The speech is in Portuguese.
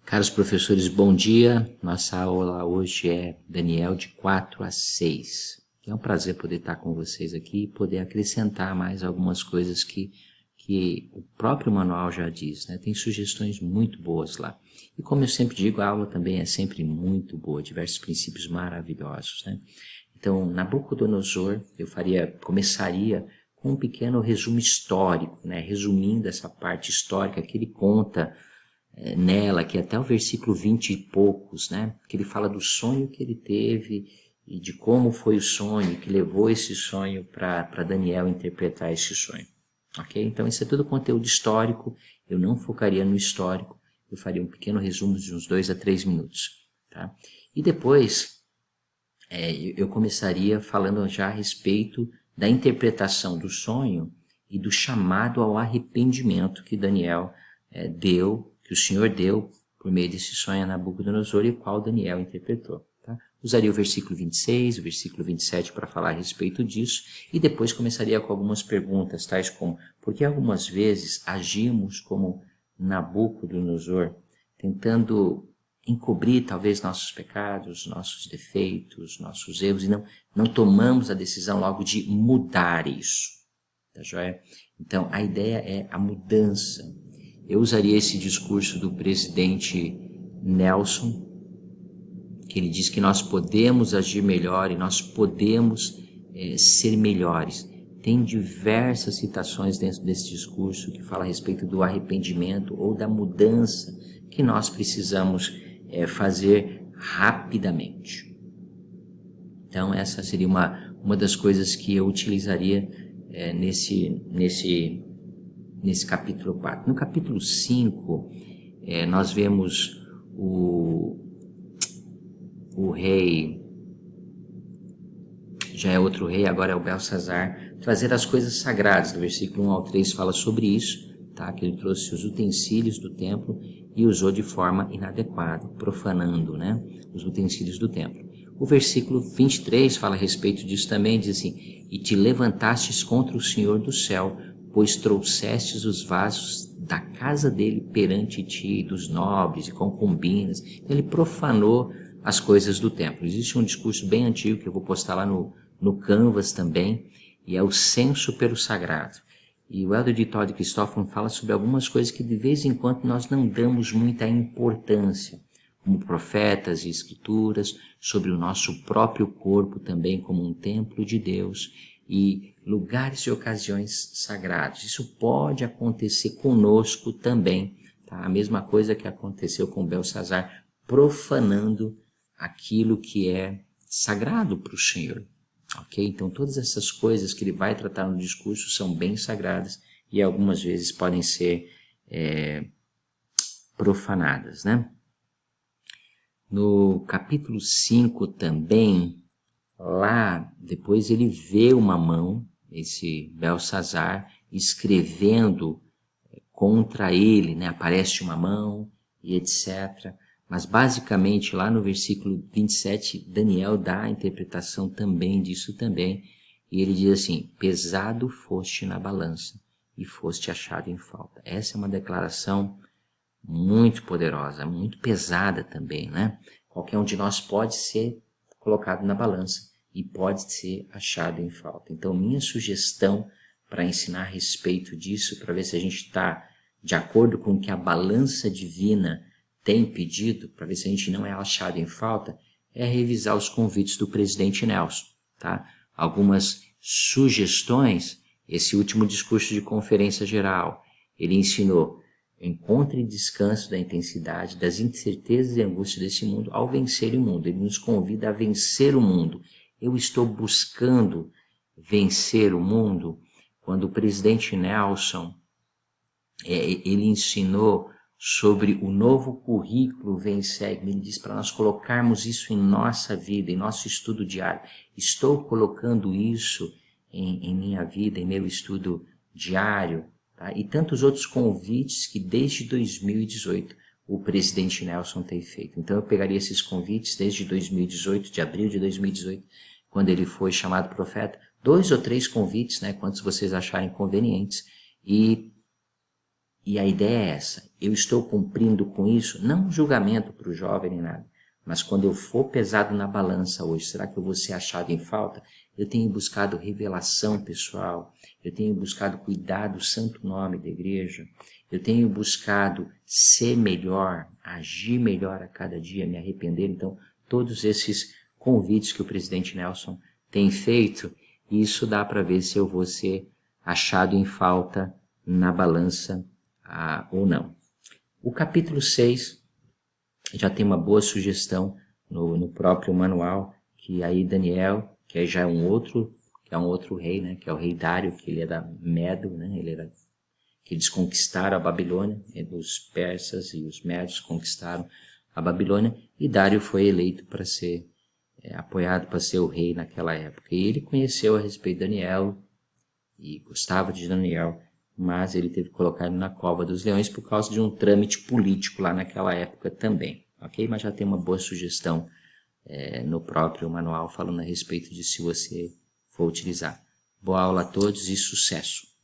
Caros professores, bom dia. Nossa aula hoje é Daniel de 4 a 6. É um prazer poder estar com vocês aqui e poder acrescentar mais algumas coisas que o próprio manual já diz, né? Tem sugestões muito boas lá. E como eu sempre digo, a aula também é sempre muito boa, diversos princípios maravilhosos, né? Então, Nabucodonosor, começaria com um pequeno resumo histórico, né? Resumindo essa parte histórica que ele conta nela, que é até o versículo 20 e poucos, né? Que ele fala do sonho que ele teve e de como foi o sonho, que levou esse sonho para Daniel interpretar esse sonho. Ok? Então, isso é todo conteúdo histórico. Eu não focaria no histórico, eu faria um pequeno resumo de uns 2 a 3 minutos. Tá? E depois, eu começaria falando já a respeito da interpretação do sonho e do chamado ao arrependimento que Daniel que o Senhor deu por meio desse sonho a Nabucodonosor e o qual Daniel interpretou. Tá? Usaria o versículo 26, o versículo 27 para falar a respeito disso e depois começaria com algumas perguntas, tais como: por que algumas vezes agimos como Nabucodonosor, tentando encobrir talvez nossos pecados, nossos defeitos, nossos erros e não tomamos a decisão logo de mudar isso. Tá joia? Então, a ideia é a mudança. Eu usaria esse discurso do presidente Nelson, que ele diz que nós podemos agir melhor e nós podemos ser melhores. Tem diversas citações dentro desse discurso que fala a respeito do arrependimento ou da mudança que nós precisamos fazer rapidamente. Então, essa seria uma das coisas que eu utilizaria nesse capítulo 4. No capítulo 5, nós vemos o rei, já é outro rei, agora é o Belsazar, trazer as coisas sagradas. Do versículo 1 ao 3 fala sobre isso, tá? Que ele trouxe os utensílios do templo e usou de forma inadequada, profanando, né, os utensílios do templo. O versículo 23 fala a respeito disso também, diz assim: e te levantastes contra o Senhor do céu, pois trouxestes os vasos da casa dele perante ti, dos nobres e concubinas. Ele profanou as coisas do templo. Existe um discurso bem antigo que eu vou postar lá no Canvas também, e é o censo pelo sagrado. E o Elder de Todd Christopher fala sobre algumas coisas que de vez em quando nós não damos muita importância, como profetas e escrituras, sobre o nosso próprio corpo também como um templo de Deus, e lugares e ocasiões sagrados. Isso pode acontecer conosco também, tá? A mesma coisa que aconteceu com Belsazar, profanando aquilo que é sagrado para o Senhor. Ok? Então, todas essas coisas que ele vai tratar no discurso são bem sagradas e algumas vezes podem ser profanadas, né? No capítulo 5 também, lá depois ele vê uma mão, esse Belsazar, escrevendo contra ele, né? Aparece uma mão e etc. Mas basicamente lá no versículo 27, Daniel dá a interpretação também disso também, e ele diz assim: pesado foste na balança e foste achado em falta. Essa é uma declaração muito poderosa, muito pesada também, né? Qualquer um de nós pode ser colocado na balança e pode ser achado em falta. Então, minha sugestão para ensinar a respeito disso, para ver se a gente está de acordo com o que a balança divina tem pedido, para ver se a gente não é achado em falta, é revisar os convites do presidente Nelson, tá? Algumas sugestões, esse último discurso de conferência geral, ele ensinou: encontre descanso da intensidade, das incertezas e angústias desse mundo ao vencer o mundo. Ele nos convida a vencer o mundo. Eu estou buscando vencer o mundo. Quando o presidente Nelson ele ensinou sobre o novo currículo Vem Segue, ele diz para nós colocarmos isso em nossa vida, em nosso estudo diário. Estou colocando isso em minha vida, em meu estudo diário. Tá? E tantos outros convites que desde 2018 o presidente Nelson tem feito. Então eu pegaria esses convites desde 2018, de abril de 2018, quando ele foi chamado profeta, 2 ou 3 convites, né, quantos vocês acharem convenientes, e E a ideia é essa, eu estou cumprindo com isso, não um julgamento para o jovem nem nada, mas quando eu for pesado na balança hoje, será que eu vou ser achado em falta? Eu tenho buscado revelação pessoal, eu tenho buscado cuidar do santo nome da igreja, eu tenho buscado ser melhor, agir melhor a cada dia, me arrepender. Então, todos esses convites que o presidente Nelson tem feito, isso dá para ver se eu vou ser achado em falta na balança ou não. O capítulo 6 já tem uma boa sugestão no próprio manual, que aí Daniel, que já é um outro rei, né, que é o rei Dário, que ele é da Medo, né, que eles conquistaram a Babilônia, os persas e os médios conquistaram a Babilônia, e Dário foi eleito para ser apoiado para ser o rei naquela época. E ele conheceu a respeito de Daniel e gostava de Daniel, mas ele teve que colocar ele na cova dos leões por causa de um trâmite político lá naquela época também, ok? Mas já tem uma boa sugestão no próprio manual falando a respeito de se você for utilizar. Boa aula a todos e sucesso!